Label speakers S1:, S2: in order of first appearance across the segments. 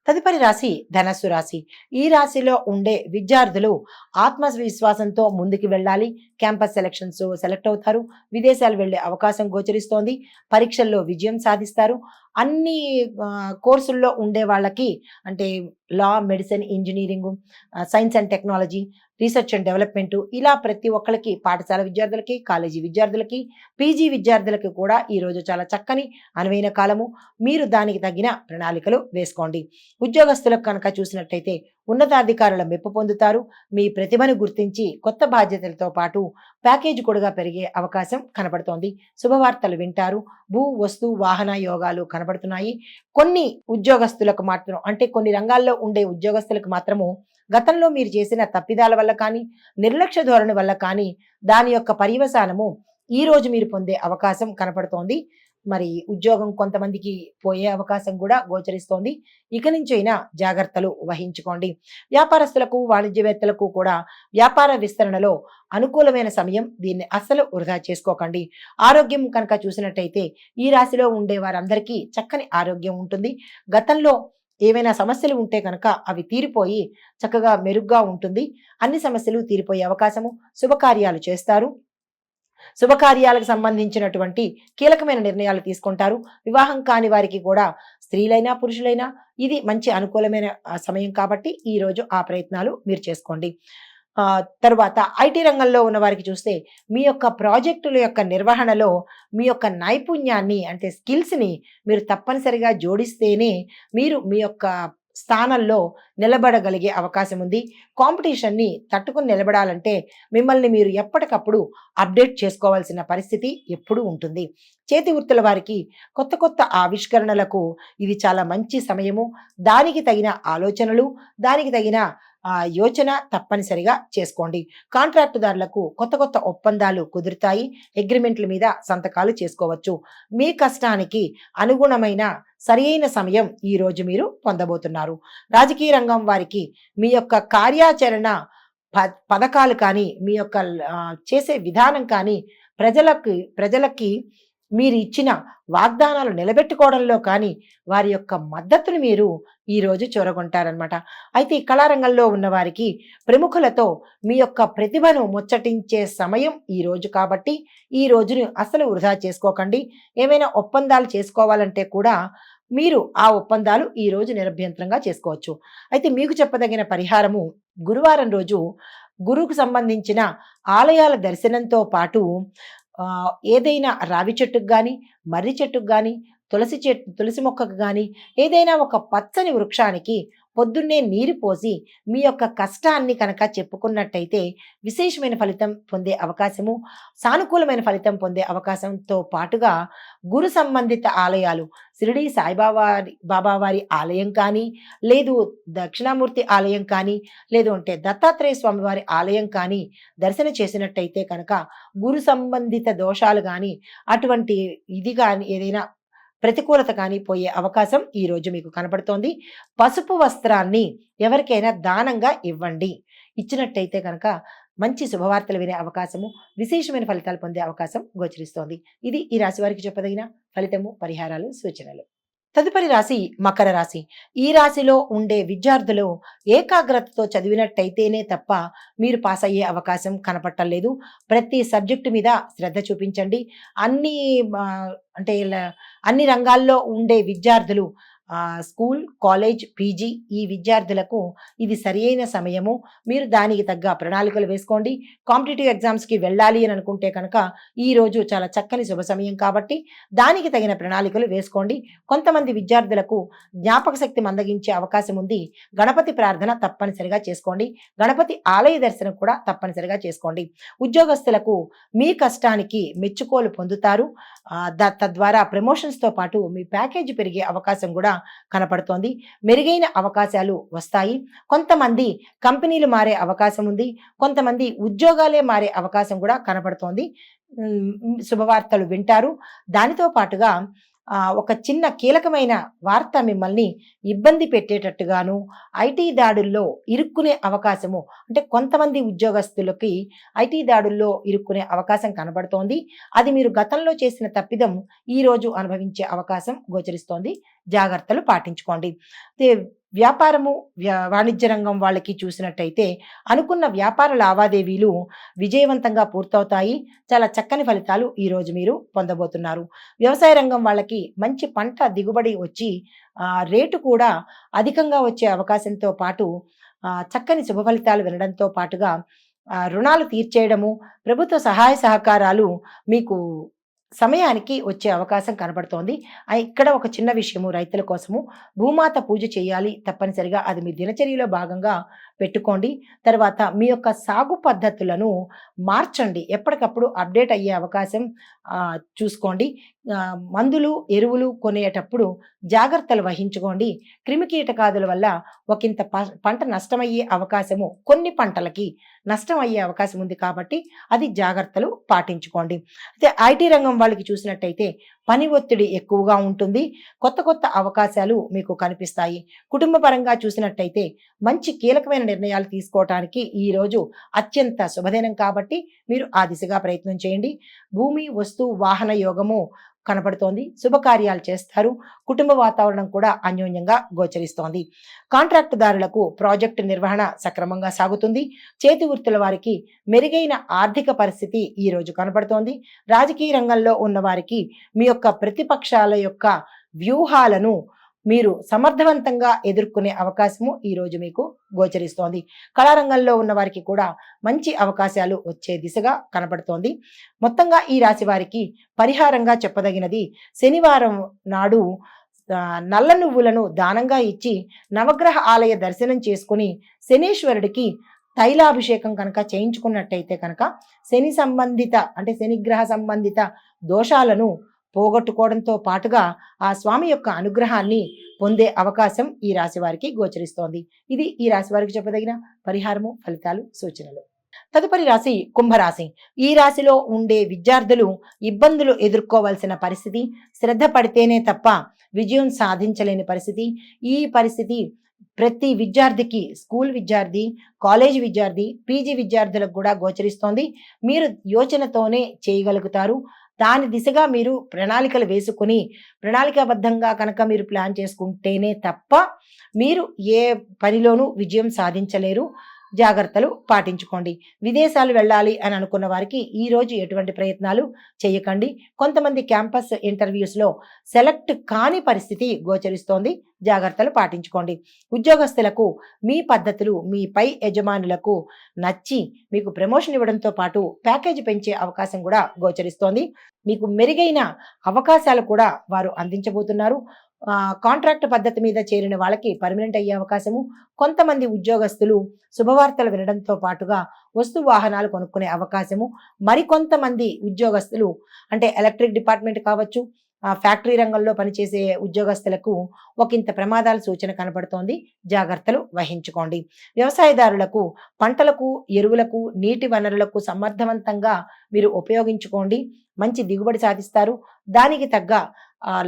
S1: తదుపరి రాశి ధనస్సు రాశి. ఈ రాశిలో ఉండే విద్యార్థులు ఆత్మవిశ్వాసంతో ముందుకు వెళ్ళాలి. క్యాంపస్ సెలెక్ట్ అవుతారు. విదేశాలు వెళ్ళే అవకాశం గోచరిస్తోంది. పరీక్షల్లో విజయం సాధిస్తారు. అన్ని కోర్సుల్లో ఉండే వాళ్ళకి అంటే law, medicine, engineering, science and technology, research and development ఇలా ప్రతి ఒక్కళ్ళకి పాఠశాల విద్యార్థులకి, కాలేజీ విద్యార్థులకి, పీజీ విద్యార్థులకి కూడా ఈరోజు చాలా చక్కని అనువైన కాలము. మీరు దానికి తగిన ప్రణాళికలు వేసుకోండి. ఉద్యోగస్తులకు కనుక చూసినట్టయితే ఉన్నతాధికారుల మెప్పు పొందుతారు. మీ ప్రతిభను గుర్తించి కొత్త బాధ్యతలతో పాటు ప్యాకేజ్ కూడా పెరిగే అవకాశం కనబడుతోంది. శుభవార్తలు వింటారు. భూ, వస్తు, వాహన యోగాలు కనబడుతున్నాయి. కొన్ని ఉద్యోగస్తులకు మాత్రం అంటే కొన్ని రంగాల్లో ఉండే ఉద్యోగస్తులకు మాత్రము గతంలో మీరు చేసిన తప్పిదాల వల్ల కానీ, నిర్లక్ష్య ధోరణి వల్ల కానీ దాని యొక్క పర్యవసానము ఈ రోజు మీరు పొందే అవకాశం కనపడుతోంది. మరి ఉద్యోగం కొంతమందికి పోయే అవకాశం కూడా గోచరిస్తోంది. ఇక నుంచైనా జాగ్రత్తలు వహించుకోండి. వ్యాపారస్తులకు, వాణిజ్యవేత్తలకు కూడా వ్యాపార విస్తరణలో అనుకూలమైన సమయం. దీన్ని అస్సలు వృధా చేసుకోకండి. ఆరోగ్యం కనుక చూసినట్టయితే ఈ రాశిలో ఉండే వారందరికీ చక్కని ఆరోగ్యం ఉంటుంది. గతంలో ఏవైనా సమస్యలు ఉంటే కనుక అవి తీరిపోయి చక్కగా మెరుగ్గా ఉంటుంది. అన్ని సమస్యలు తీరిపోయే అవకాశము. శుభకార్యాలు చేస్తారు. శుభకార్యాలకు సంబంధించినటువంటి కీలకమైన నిర్ణయాలు తీసుకుంటారు. వివాహం కాని వారికి కూడా స్త్రీలైనా పురుషులైనా ఇది మంచి అనుకూలమైన సమయం కాబట్టి ఈ రోజు ఆ ప్రయత్నాలు మీరు చేసుకోండి. తరువాత ఐటీ రంగంలో ఉన్న వారికి చూస్తే మీ యొక్క ప్రాజెక్టుల యొక్క నిర్వహణలో మీ యొక్క నైపుణ్యాన్ని అంటే స్కిల్స్ని మీరు తప్పనిసరిగా జోడిస్తేనే మీరు మీ యొక్క స్థానంలో నిలబడగలిగే అవకాశం ఉంది. కాంపిటీషన్ని తట్టుకుని నిలబడాలంటే మిమ్మల్ని మీరు ఎప్పటికప్పుడు అప్డేట్ చేసుకోవాల్సిన పరిస్థితి ఎప్పుడూ ఉంటుంది. చేతి వృత్తుల వారికి కొత్త కొత్త ఆవిష్కరణలకు ఇది చాలా మంచి సమయము. దానికి తగిన ఆలోచనలు, దానికి తగిన యోచన తప్పనిసరిగా చేసుకోండి. కాంట్రాక్టుదారులకు కొత్త కొత్త ఒప్పందాలు కుదురుతాయి. అగ్రిమెంట్ల మీద సంతకాలు చేసుకోవచ్చు. మీ కష్టానికి అనుగుణమైన సరియైన సమయం ఈ రోజు మీరు పొందబోతున్నారు. రాజకీయ రంగం వారికి మీ యొక్క కార్యాచరణ పథకాలు కానీ, మీ యొక్క చేసే విధానం కానీ ప్రజలకి మీరు ఇచ్చిన వాగ్దానాలు నిలబెట్టుకోవడంలో కానీ వారి యొక్క మద్దతును మీరు ఈరోజు చూరగొంటారనమాట. అయితే ఈ కళారంగంలో ఉన్నవారికి ప్రముఖులతో మీ యొక్క ప్రతిభను ముచ్చటించే సమయం ఈ రోజు కాబట్టి ఈ రోజుని అసలు వృధా చేసుకోకండి. ఏమైనా ఒప్పందాలు చేసుకోవాలంటే కూడా మీరు ఆ ఒప్పందాలు ఈ రోజు నిరభ్యంతరంగా చేసుకోవచ్చు. అయితే మీకు చెప్పదగిన పరిహారము గురువారం రోజు గురువుకు సంబంధించిన ఆలయాల దర్శనంతో పాటు ఏదైనా రావి చెట్టుకు కానీ, మర్రి చెట్టుకు కానీ, తులసి మొక్కకు కానీ ఏదైనా ఒక పచ్చని వృక్షానికి పొద్దున్నే నీరు పోసి మీ యొక్క కష్టాన్ని కనుక చెప్పుకున్నట్టయితే విశేషమైన ఫలితం పొందే అవకాశము, సానుకూలమైన ఫలితం పొందే అవకాశంతో పాటుగా గురు సంబంధిత ఆలయాలు షిరిడి బాబా వారి ఆలయం కానీ, లేదు దక్షిణామూర్తి ఆలయం కానీ, లేదు అంటే దత్తాత్రేయ స్వామి వారి ఆలయం కానీ దర్శనం చేసినట్టయితే కనుక గురు సంబంధిత దోషాలు కానీ అటువంటి ఇది కానీ ఏదైనా ప్రతికూలత కానీ పోయే అవకాశం ఈ రోజు మీకు కనబడుతోంది. పసుపు వస్త్రాన్ని ఎవరికైనా దానంగా ఇవ్వండి. ఇచ్చినట్టయితే కనుక మంచి శుభవార్తలు వినే అవకాశము, విశేషమైన ఫలితాలు పొందే అవకాశం గోచరిస్తోంది. ఇది ఈ రాశి వారికి చెప్పదగిన ఫలితము, పరిహారాలు, సూచనలు. తదుపరి రాశి మకర రాశి. ఈ రాశిలో ఉండే విద్యార్థులు ఏకాగ్రతతో చదివినట్టయితేనే తప్ప మీరు పాస్ అయ్యే అవకాశం కనపట్టలేదు. ప్రతి సబ్జెక్టు మీద శ్రద్ధ చూపించండి. అన్ని అంటే అన్ని రంగాల్లో ఉండే విద్యార్థులు స్కూల్, కాలేజ్, పీజీ ఈ విద్యార్థులకు ఇది సరియైన సమయము. మీరు దానికి తగ్గ ప్రణాళికలు వేసుకోండి. కాంపిటేటివ్ ఎగ్జామ్స్కి వెళ్ళాలి అని అనుకుంటే కనుక ఈరోజు చాలా చక్కని శుభ సమయం కాబట్టి దానికి తగిన ప్రణాళికలు వేసుకోండి. కొంతమంది విద్యార్థులకు జ్ఞాపక శక్తి మందగించే అవకాశం ఉంది. గణపతి ప్రార్థన తప్పనిసరిగా చేసుకోండి. గణపతి ఆలయ దర్శనం కూడా తప్పనిసరిగా చేసుకోండి. ఉద్యోగస్తులకు మీ కష్టానికి మెచ్చుకోలు పొందుతారు. తద్వారా ప్రమోషన్స్తో పాటు మీ ప్యాకేజీ పెరిగే అవకాశం కూడా కనపడుతోంది. మెరుగైన అవకాశాలు వస్తాయి. కొంతమంది కంపెనీలు మారే అవకాశం ఉంది. కొంతమంది ఉద్యోగాలే మారే అవకాశం కూడా కనపడుతోంది. శుభవార్తలు వింటారు. దానితో పాటుగా ఒక చిన్న కీలకమైన వార్త మిమ్మల్ని ఇబ్బంది పెట్టేటట్టుగాను, ఐటీ దాడుల్లో ఇరుక్కునే అవకాశము అంటే కొంతమంది ఉద్యోగస్తులకి ఐటీ దాడుల్లో ఇరుక్కునే అవకాశం కనబడుతోంది. అది మీరు గతంలో చేసిన తప్పిదం ఈరోజు అనుభవించే అవకాశం గోచరిస్తోంది. జాగ్రత్తలు పాటించుకోండి. వ్యాపారము, వాణిజ్య రంగం వాళ్ళకి చూసినట్టయితే అనుకున్న వ్యాపార లావాదేవీలు విజయవంతంగా పూర్తవుతాయి. చాలా చక్కని ఫలితాలు ఈరోజు మీరు పొందబోతున్నారు. వ్యవసాయ రంగం వాళ్ళకి మంచి పంట దిగుబడి వచ్చి రేటు కూడా అధికంగా వచ్చే అవకాశంతో పాటు చక్కని శుభ ఫలితాలు వినడంతో పాటుగా రుణాలు తీర్చేయడము, ప్రభుత్వ సహాయ సహకారాలు మీకు సమయానికి వచ్చే అవకాశం కనబడుతోంది. ఇక్కడ ఒక చిన్న విషయము రైతుల కోసము, భూమాత పూజ చేయాలి తప్పనిసరిగా. అది మీ దినచర్యలో భాగంగా పెట్టుకోండి. తర్వాత మీ యొక్క సాగు పద్ధతులను మార్చండి. ఎప్పటికప్పుడు అప్డేట్ అయ్యే అవకాశం చూసుకోండి. మందులు, ఎరువులు కొనేటప్పుడు జాగ్రత్తలు వహించుకోండి. క్రిమికీటకాదుల వల్ల ఒకంత పంట నష్టమయ్యే అవకాశము, కొన్ని పంటలకి నష్టం అయ్యే అవకాశం ఉంది కాబట్టి అది జాగ్రత్తలు పాటించుకోండి. అయితే ఐటీ రంగం వాళ్ళకి చూసినట్టయితే పని ఒత్తిడి ఎక్కువగా ఉంటుంది. కొత్త కొత్త అవకాశాలు మీకు కనిపిస్తాయి. కుటుంబ పరంగా చూసినట్టయితే మంచి కీలకమైన నిర్ణయాలు తీసుకోవటానికి ఈరోజు అత్యంత శుభదినం కాబట్టి మీరు ఆ దిశగా ప్రయత్నం చేయండి. భూమి, వస్తు, వాహన యోగము కనపడుతోంది. శుభకార్యాలు చేస్తారు. కుటుంబ వాతావరణం కూడా అన్యోన్యంగా గోచరిస్తోంది. కాంట్రాక్టుదారులకు ప్రాజెక్టు నిర్వహణ సక్రమంగా సాగుతుంది. చేతి వృత్తుల వారికి మెరుగైన ఆర్థిక పరిస్థితి ఈ రోజు కనపడుతోంది. రాజకీయ రంగంలో ఉన్న వారికి మీ యొక్క ప్రతిపక్షాల యొక్క వ్యూహాలను మీరు సమర్థవంతంగా ఎదుర్కొనే అవకాశము ఈ రోజు మీకు గోచరిస్తోంది. కళారంగంలో ఉన్న వారికి కూడా మంచి అవకాశాలు వచ్చే దిశగా కనబడుతోంది. మొత్తంగా ఈ రాశి వారికి పరిహారంగా చెప్పదగినది, శనివారం నాడు నల్ల నువ్వులను దానంగా ఇచ్చి నవగ్రహ ఆలయ దర్శనం చేసుకుని శనీశ్వరుడికి తైలాభిషేకం కనుక చేయించుకున్నట్టయితే కనుక శని సంబంధిత అంటే శనిగ్రహ సంబంధిత దోషాలను పోగొట్టుకోవడంతో పాటుగా ఆ స్వామి యొక్క అనుగ్రహాన్ని పొందే అవకాశం ఈ రాశి వారికి గోచరిస్తోంది. ఇది ఈ రాశి వారికి చెప్పదగిన పరిహారము, ఫలితాలు, సూచనలు. తదుపరి రాశి కుంభరాశి. ఈ రాశిలో ఉండే విద్యార్థులు ఇబ్బందులు ఎదుర్కోవాల్సిన పరిస్థితి, శ్రద్ధ పడితేనే తప్ప విజయం సాధించలేని పరిస్థితి. ఈ పరిస్థితి ప్రతి విద్యార్థికి, స్కూల్ విద్యార్థి, కాలేజీ విద్యార్థి, పీజీ విద్యార్థులకు కూడా గోచరిస్తోంది. మీరు యోచనతోనే చేయగలుగుతారు. దాని దిశగా మీరు ప్రణాళికలు వేసుకుని ప్రణాళికాబద్ధంగా కనుక మీరు ప్లాన్ చేసుకుంటేనే తప్ప మీరు ఏ పనిలోనూ విజయం సాధించలేరు. జాగ్రత్తలు పాటించుకోండి. విదేశాలు వెళ్ళాలి అని అనుకున్న వారికి ఈ రోజు ఎటువంటి ప్రయత్నాలు చేయకండి. కొంతమంది క్యాంపస్ ఇంటర్వ్యూస్లో సెలెక్ట్ కాని పరిస్థితి గోచరిస్తోంది. జాగ్రత్తలు పాటించుకోండి. ఉద్యోగస్తులకు మీ పద్ధతులు మీ పై యజమానులకు నచ్చి మీకు ప్రమోషన్ ఇవ్వడంతో పాటు ప్యాకేజీ పెంచే అవకాశం కూడా గోచరిస్తోంది. మీకు మెరుగైన అవకాశాలు కూడా వారు అందించబోతున్నారు. కాంట్రాక్ట్ పద్ధతి మీద చేరిన వాళ్ళకి పర్మనెంట్ అయ్యే అవకాశము, కొంతమంది ఉద్యోగస్తులు శుభవార్తలు వినడంతో పాటుగా వస్తు వాహనాలు కొనుక్కునే అవకాశము, మరికొంతమంది ఉద్యోగస్తులు అంటే ఎలక్ట్రిక్ డిపార్ట్మెంట్ కావచ్చు, ఫ్యాక్టరీ రంగంలో పనిచేసే ఉద్యోగస్తులకు ఒకంత ప్రమాదాల సూచన కనబడుతోంది. జాగ్రత్తలు వహించుకోండి. వ్యవసాయదారులకు పంటలకు, ఎరువులకు, నీటి వనరులకు సమర్థవంతంగా మీరు ఉపయోగించుకోండి. మంచి దిగుబడి సాధిస్తారు. దానికి తగ్గ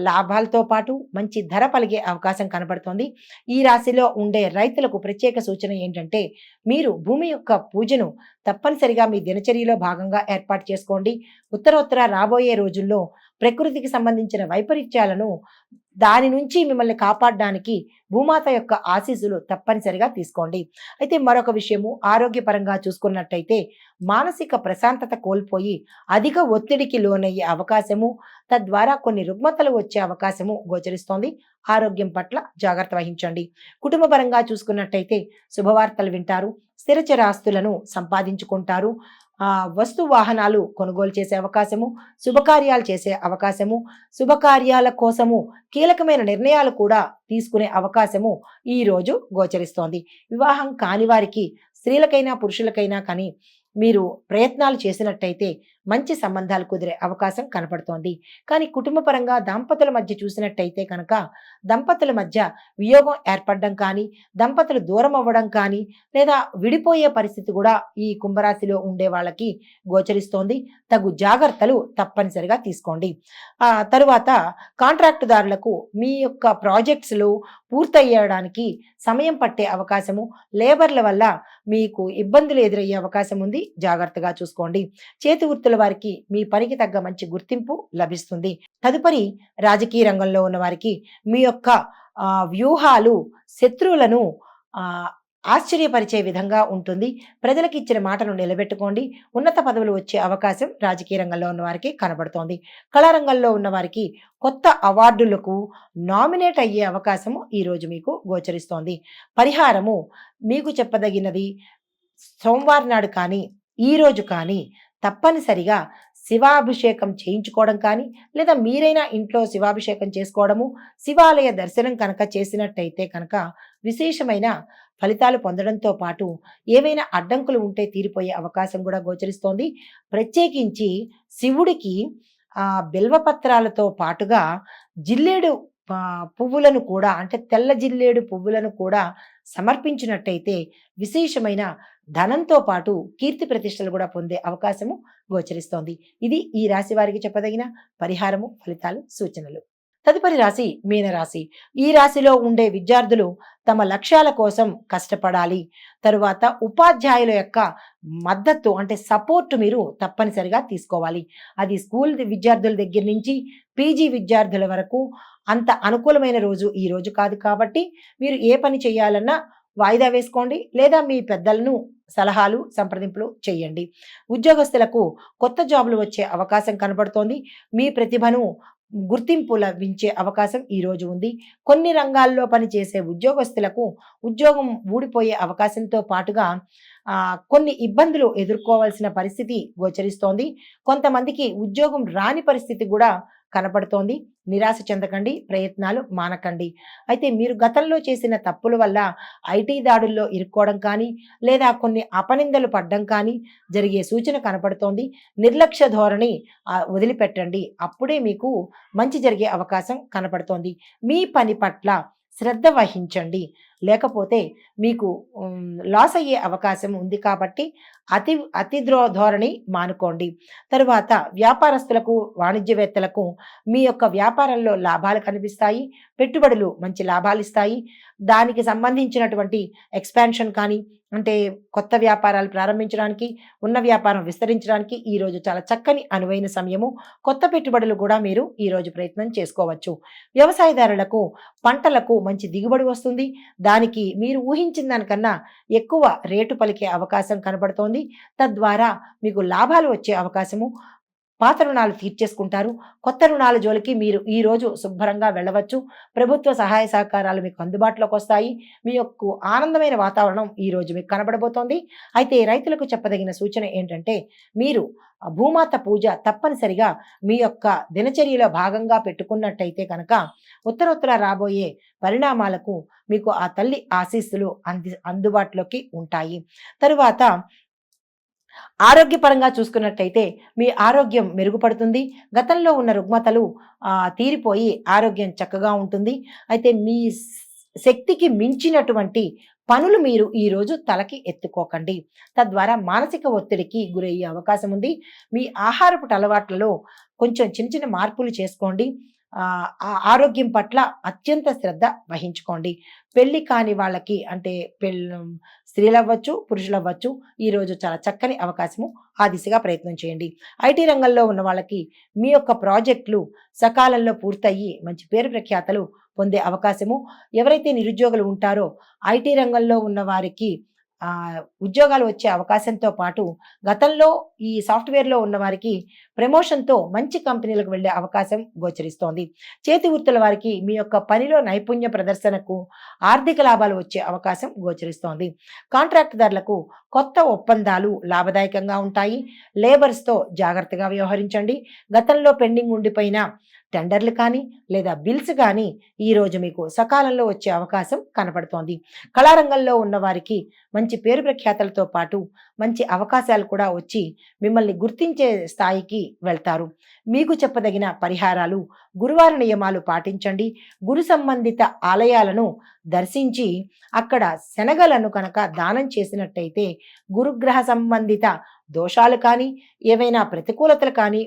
S1: లాభాలతో పాటు మంచి ధర పలిగే అవకాశం కనబడుతోంది. ఈ రాశిలో ఉండే రైతులకు ప్రత్యేక సూచన ఏంటంటే మీరు భూమి యొక్క పూజను తప్పనిసరిగా మీ దినచర్యలో భాగంగా ఏర్పాటు చేసుకోండి. ఉత్తరోత్తర రాబోయే రోజుల్లో ప్రకృతికి సంబంధించిన వైపరీత్యాలను దాని నుంచి మిమ్మల్ని కాపాడడానికి భూమాత యొక్క ఆశీస్సులు తప్పనిసరిగా తీసుకోండి. అయితే మరొక విషయము, ఆరోగ్యపరంగా చూసుకున్నట్టయితే మానసిక ప్రశాంతత కోల్పోయి అధిక ఒత్తిడికి లోనయ్యే అవకాశము, తద్వారా కొన్ని రుగ్మతలు వచ్చే అవకాశము గోచరిస్తోంది. ఆరోగ్యం పట్ల జాగ్రత్త వహించండి. కుటుంబ పరంగా చూసుకున్నట్టయితే శుభవార్తలు వింటారు. స్థిరచర ఆస్తులను సంపాదించుకుంటారు. వస్తు వాహనాలు కొనుగోలు చేసే అవకాశము, శుభకార్యాలు చేసే అవకాశము, శుభకార్యాల కోసము కీలకమైన నిర్ణయాలు కూడా తీసుకునే అవకాశము ఈ రోజు గోచరిస్తోంది. వివాహం కాని వారికి, స్త్రీలకైనా పురుషులకైనా కానీ మీరు ప్రయత్నాలు చేసినట్టయితే మంచి సంబంధాలు కుదిరే అవకాశం కనపడుతోంది. కానీ కుటుంబ పరంగా దంపతుల మధ్య చూసినట్టయితే కనుక దంపతుల మధ్య వియోగం ఏర్పడడం కానీ, దంపతులు దూరం అవ్వడం కానీ, లేదా విడిపోయే పరిస్థితి కూడా ఈ కుంభరాశిలో ఉండే వాళ్ళకి గోచరిస్తోంది. తగు జాగ్రత్తలు తప్పనిసరిగా తీసుకోండి. తరువాత కాంట్రాక్టుదారులకు మీ యొక్క ప్రాజెక్ట్స్లు పూర్తయ్యడానికి సమయం పట్టే అవకాశము, లేబర్ల వల్ల మీకు ఇబ్బందులు ఎదురయ్యే అవకాశం ఉంది. జాగ్రత్తగా చూసుకోండి. చేతి వృత్తుల వారికి మీ పనికి తగ్గ మంచి గుర్తింపు లభిస్తుంది. తదుపరి రాజకీయ రంగంలో ఉన్న వారికి మీ యొక్క వ్యూహాలు శత్రువులను ఆహ్, ఆశ్చర్యపరిచే విధంగా ఉంటుంది. ప్రజలకు ఇచ్చిన మాటను నిలబెట్టుకోండి. ఉన్నత పదవులు వచ్చే అవకాశం రాజకీయ రంగంలో ఉన్న వారికి కనబడుతోంది. కళారంగంలో ఉన్న వారికి కొత్త అవార్డులకు నామినేట్ అయ్యే అవకాశము ఈరోజు మీకు గోచరిస్తోంది. పరిహారము మీకు చెప్పదగినది సోమవారం నాడు కానీ, ఈరోజు కానీ తప్పనిసరిగా శివాభిషేకం చేయించుకోవడం కానీ, లేదా మీరైనా ఇంట్లో శివాభిషేకం చేసుకోవడము, శివాలయ దర్శనం కనుక చేసినట్టయితే కనుక విశేషమైన ఫలితాలు పొందడంతో పాటు ఏవైనా అడ్డంకులు ఉంటే తీరిపోయే అవకాశం కూడా గోచరిస్తోంది. ప్రత్యేకించి శివుడికి బిల్వపత్రాలతో పాటుగా జిల్లేడు పువ్వులను కూడా అంటే తెల్ల జిల్లేడు పువ్వులను కూడా సమర్పించినట్టయితే విశేషమైన ధనంతో పాటు కీర్తి ప్రతిష్టలు కూడా పొందే అవకాశము గోచరిస్తోంది. ఇది ఈ రాశి వారికి చెప్పదగిన పరిహారము, ఫలితాలు, సూచనలు. తదుపరి రాశి మీనరాశి. ఈ రాశిలో ఉండే విద్యార్థులు తమ లక్ష్యాల కోసం కష్టపడాలి. తరువాత ఉపాధ్యాయుల యొక్క మద్దతు అంటే సపోర్ట్ మీరు తప్పనిసరిగా తీసుకోవాలి. అది స్కూల్ విద్యార్థుల దగ్గర నుంచి పీజీ విద్యార్థుల వరకు అంత అనుకూలమైన రోజు ఈ రోజు కాదు కాబట్టి మీరు ఏ పని చేయాలన్నా వాయిదా వేసుకోండి, లేదా మీ పెద్దలను సలహాలు సంప్రదింపులు చేయండి. ఉద్యోగస్తులకు కొత్త జాబులు వచ్చే అవకాశం కనబడుతోంది. మీ ప్రతిభను గుర్తింపు లభించే అవకాశం ఈ రోజు ఉంది. కొన్ని రంగాల్లో పనిచేసే ఉద్యోగస్తులకు ఉద్యోగం ఊడిపోయే అవకాశంతో పాటుగా కొన్ని ఇబ్బందులు ఎదుర్కోవాల్సిన పరిస్థితి గోచరిస్తోంది. కొంతమందికి ఉద్యోగం రాని పరిస్థితి కూడా కనపడుతోంది. నిరాశ చెందకండి, ప్రయత్నాలు మానకండి. అయితే మీరు గతంలో చేసిన తప్పుల వల్ల ఐటీ దాడుల్లో ఇరుక్కోవడం కానీ, లేదా కొన్ని అపనిందలు పడ్డం కానీ జరిగే సూచన కనపడుతోంది. నిర్లక్ష్య ధోరణి వదిలిపెట్టండి. అప్పుడే మీకు మంచి జరిగే అవకాశం కనపడుతోంది. మీ పని పట్ల శ్రద్ధ వహించండి, లేకపోతే మీకు లాస్ అయ్యే అవకాశం ఉంది కాబట్టి అతి అతి ధోరణి మానుకోండి. తరువాత వ్యాపారస్తులకు, వాణిజ్యవేత్తలకు మీ యొక్క వ్యాపారంలో లాభాలు కనిపిస్తాయి. పెట్టుబడులు మంచి లాభాలు ఇస్తాయి. దానికి సంబంధించినటువంటి ఎక్స్పాన్షన్ కానీ అంటే కొత్త వ్యాపారాలు ప్రారంభించడానికి, ఉన్న వ్యాపారం విస్తరించడానికి ఈరోజు చాలా చక్కని అనువైన సమయము. కొత్త పెట్టుబడులు కూడా మీరు ఈరోజు ప్రయత్నం చేసుకోవచ్చు. వ్యవసాయదారులకు పంటలకు మంచి దిగుబడి వస్తుంది. దానికి మీరు ఊహించిన దానికన్నా ఎక్కువ రేటు పలికే అవకాశం కనబడుతోంది. తద్వారా మీకు లాభాలు వచ్చే అవకాశము. పాత రుణాలు తీర్చేసుకుంటారు. కొత్త రుణాల జోలికి మీరు ఈరోజు శుభ్రంగా వెళ్ళవచ్చు. ప్రభుత్వ సహాయ సహకారాలు మీకు అందుబాటులోకి వస్తాయి. మీ యొక్క ఆనందమైన వాతావరణం ఈరోజు మీకు కనబడబోతోంది. అయితే రైతులకు చెప్పదగిన సూచన ఏంటంటే మీరు భూమాత పూజ తప్పనిసరిగా మీ యొక్క దినచర్యలో భాగంగా పెట్టుకున్నట్టయితే కనుక ఉత్తరోత్తర రాబోయే పరిణామాలకు మీకు ఆ తల్లి ఆశీస్సులు అందుబాటులోకి ఉంటాయి. తరువాత ఆరోగ్యపరంగా చూసుకున్నట్టయితే మీ ఆరోగ్యం మెరుగుపడుతుంది. గతంలో ఉన్న రుగ్మతలు తీరిపోయి ఆరోగ్యం చక్కగా ఉంటుంది. అయితే మీ శక్తికి మించినటువంటి పనులు మీరు ఈరోజు తలకి ఎత్తుకోకండి. తద్వారా మానసిక ఒత్తిడికి గురయ్యే అవకాశం ఉంది. మీ ఆహారపు అలవాట్లలో కొంచెం చిన్న చిన్న మార్పులు చేసుకోండి. ఆరోగ్యం పట్ల అత్యంత శ్రద్ధ వహించుకోండి. పెళ్లి కాని వాళ్ళకి అంటే స్త్రీలవ్వచ్చు, పురుషులవ్వచ్చు, ఈరోజు చాలా చక్కని అవకాశము. ఆ దిశగా ప్రయత్నం చేయండి. ఐటీ రంగంలో ఉన్న వాళ్ళకి మీ యొక్క ప్రాజెక్టులు సకాలంలో పూర్తయ్యి మంచి పేరు ప్రఖ్యాతలు పొందే అవకాశము. ఎవరైతే నిరుద్యోగులు ఉంటారో ఐటీ రంగంలో ఉన్న వారికి ఉద్యోగాలు వచ్చే అవకాశంతో పాటు గతంలో ఈ సాఫ్ట్వేర్లో ఉన్న వారికి ప్రమోషన్తో మంచి కంపెనీలకు వెళ్ళే అవకాశం గోచరిస్తోంది. చేతి వృత్తుల వారికి మీ యొక్క పనిలో నైపుణ్య ప్రదర్శనకు ఆర్థిక లాభాలు వచ్చే అవకాశం గోచరిస్తోంది. కాంట్రాక్టుదారులకు కొత్త ఒప్పందాలు లాభదాయకంగా ఉంటాయి. లేబర్స్తో జాగ్రత్తగా వ్యవహరించండి. గతంలో పెండింగ్ ఉండిపోయిన టెండర్లు కానీ లేదా బిల్స్ కానీ ఈరోజు మీకు సకాలంలో వచ్చే అవకాశం కనపడుతోంది. కళారంగంలో ఉన్న వారికి మంచి పేరు ప్రఖ్యాతలతో పాటు మంచి అవకాశాలు కూడా వచ్చి మిమ్మల్ని గుర్తించే స్థాయికి వెళ్తారు. మీకు చెప్పదగిన పరిహారాలు, గురువార నియమాలు పాటించండి. గురు సంబంధిత ఆలయాలను దర్శించి అక్కడ శనగలను కనుక దానం చేసినట్టయితే గురుగ్రహ సంబంధిత దోషాలు కానీ ఏవైనా ప్రతికూలతలు కానీ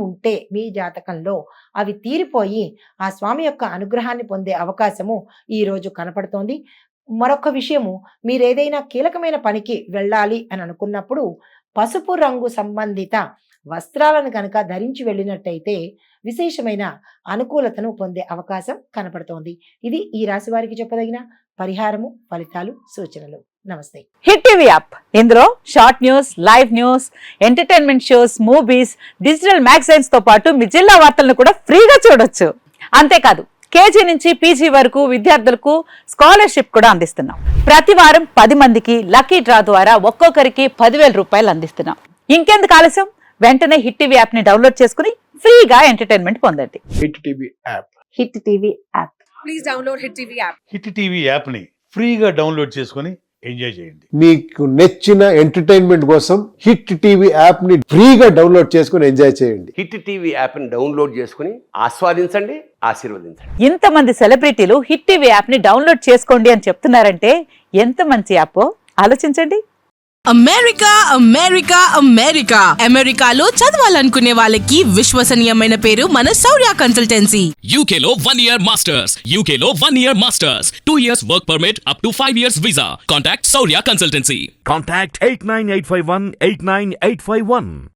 S1: ఉంటే మీ జాతకంలో అవి తీరిపోయి ఆ స్వామి యొక్క అనుగ్రహాన్ని పొందే అవకాశము ఈరోజు కనపడుతోంది. మరొక విషయము, మీరేదైనా కీలకమైన పనికి వెళ్ళాలి అని అనుకున్నప్పుడు పసుపు రంగు సంబంధిత వస్త్రాలను కనుక ధరించి వెళ్ళినట్టయితే విశేషమైన అనుకూలతను పొందే అవకాశం కనపడుతోంది. ఇది ఈ రాశి వారికి చెప్పదగిన పరిహారము, ఫలితాలు, సూచనలు. నమస్తే.
S2: హిట్ టీవీ యాప్, ఇందులో short news, live news, entertainment shows, movies, digital magazines తో పాటు మీ జిల్లా వార్తలను కూడా ఫ్రీగా చూడొచ్చు. అంతేకాదు కేజీ నుంచి పీజీ వరకు విద్యార్థులకు స్కాలర్షిప్ కూడా అందిస్తున్నాం. ప్రతి వారం 10 మందికి లక్కీ డ్రా ద్వారా ఒక్కొక్కరికి 10,000 రూపాయలు అందిస్తున్నాం. ఇంకెందుకు ఆలస్యం, వెంటనే హిట్ టీవీ యాప్ ని డౌన్లోడ్ చేసుకుని ఫ్రీగా ఎంటర్టైన్మెంట్ పొందండి.
S3: Hit TV app.
S2: Hit TV app.
S4: Please download Hit TV app.
S5: Hit TV యాప్ని ఫ్రీగా డౌన్లోడ్ చేసుకొని ఎంజాయ్ చేయండి.
S3: మీకు నచ్చిన ఎంటర్టైన్మెంట్ కోసం హిట్ టీవీ యాప్ ని ఫ్రీగా డౌన్లోడ్ చేసుకుని ఎంజాయ్ చేయండి.
S6: హిట్ టీవీ యాప్ని డౌన్లోడ్ చేసుకుని ఆస్వాదించండి, ఆశీర్వదించండి.
S2: ఇంతమంది సెలబ్రిటీలు హిట్ టీవీ యాప్ ని డౌన్లోడ్ చేసుకోండి అని చెప్తున్నారంటే ఎంత మంచి యాప్ ఆలోచించండి.
S7: అమెరికా అమెరికా అమెరికా అమెరికాలో చదవాలనుకునే వాళ్ళకి విశ్వసనీయమైన పేరు మన శౌర్య కన్సల్టెన్సీ.
S8: UK లో 1 year masters. UK లో 1 year masters. 2 years work permit up to 5 years visa. Contact Saurya Consultancy.
S9: Contact 89851 89851.